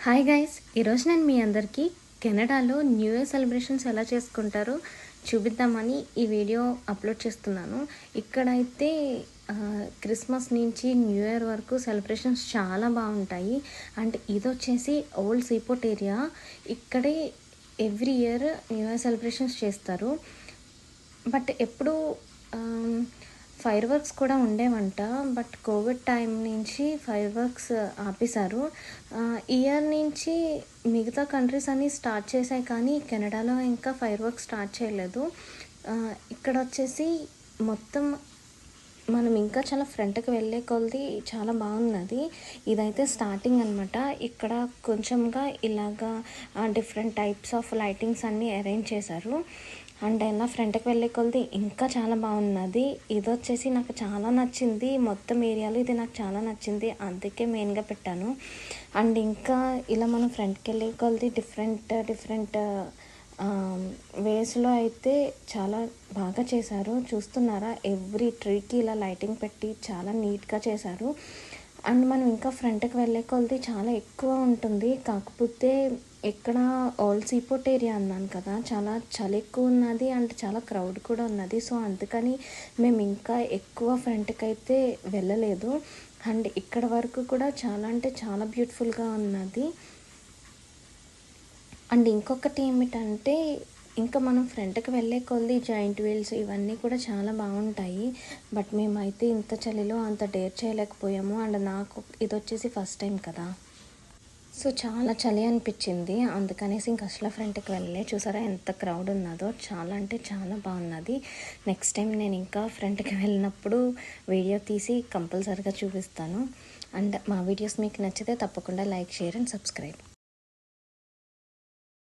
Hi guys, ఈరోజు నేను మీ అందరికీ కెనడాలో న్యూ ఇయర్ సెలబ్రేషన్స్ ఎలా చేసుకుంటారో చూపిద్దామని ఈ వీడియో అప్లోడ్ చేస్తున్నాను. ఇక్కడైతే క్రిస్మస్ నుంచి న్యూ ఇయర్ వరకు సెలబ్రేషన్స్ చాలా బాగుంటాయి. అండ్ ఇది వచ్చేసి ఓల్డ్ సీపోర్ట్ ఏరియా. ఇక్కడే every year new year celebrations చేస్తారు. బట్ ఎప్పుడు ఫైర్ వర్క్స్ కూడా ఉండేవంట. బట్ కోవిడ్ టైం నుంచి ఫైర్ వర్క్స్ ఆపేశారు. ఇయర్ నుంచి మిగతా కంట్రీస్ అన్నీ స్టార్ట్ చేశాయి, కానీ కెనడాలో ఇంకా ఫైర్ వర్క్స్ స్టార్ట్ చేయలేదు. ఇక్కడ వచ్చేసి మొత్తం మనం ఇంకా చాలా ఫ్రంట్కి వెళ్ళే కొలది చాలా బాగున్నది. ఇదైతే స్టార్టింగ్ అనమాట. ఇక్కడ కొంచెంగా ఇలాగా డిఫరెంట్ టైప్స్ ఆఫ్ లైటింగ్స్ అన్నీ అరేంజ్ చేశారు. అండ్ అయినా ఫ్రంట్కి వెళ్ళే కొలది ఇంకా చాలా బాగున్నది. ఇది వచ్చేసి నాకు చాలా నచ్చింది. మొత్తం ఏరియాలో ఇది నాకు చాలా నచ్చింది, అందుకే మెయిన్గా పెట్టాను. అండ్ ఇంకా ఇలా మనం ఫ్రంట్కి వెళ్ళే కొలది డిఫరెంట్ వేస్లో అయితే చాలా బాగా చేశారు. చూస్తున్నారా, ఎవ్రీ ట్రీకి ఇలా లైటింగ్ పెట్టి చాలా నీట్గా చేశారు. అండ్ మనం ఇంకా ఫ్రంట్కి వెళ్ళే కొలది చాలా ఎక్కువ ఉంటుంది. కాకపోతే ఇక్కడ ఓల్డ్ సీపోర్ట్ ఏరియా అన్నాను కదా, చాలా చలి ఎక్కువ ఉన్నది అండ్ చాలా క్రౌడ్ కూడా ఉన్నది. సో అందుకని మేము ఇంకా ఎక్కువ ఫ్రంట్కి అయితే వెళ్ళలేదు. అండ్ ఇక్కడ వరకు కూడా చాలా అంటే చాలా బ్యూటిఫుల్గా ఉన్నది. అండ్ ఇంకొకటి ఏమిటంటే, ఇంకా మనం ఫ్రంట్కి వెళ్ళే కొలది జాయింట్ వీల్స్ ఇవన్నీ కూడా చాలా బాగుంటాయి. బట్ మేమైతే ఇంత చలిలో అంత డేర్ చేయలేకపోయాము. అండ్ నాకు ఇది వచ్చేసి ఫస్ట్ టైం కదా, సో చాలా చలి అనిపించింది. అందుకనేసి ఇంక అసలు ఫ్రంట్కి వెళ్ళలే. చూసారా ఎంత క్రౌడ్ ఉన్నదో, చాలా అంటే చాలా బాగున్నది. నెక్స్ట్ టైం నేను ఇంకా ఫ్రంట్కి వెళ్ళినప్పుడు వీడియో తీసి కంపల్సరీగా చూపిస్తాను. అండ్ మా వీడియోస్ మీకు నచ్చితే తప్పకుండా లైక్, షేర్ అండ్ సబ్స్క్రైబ్.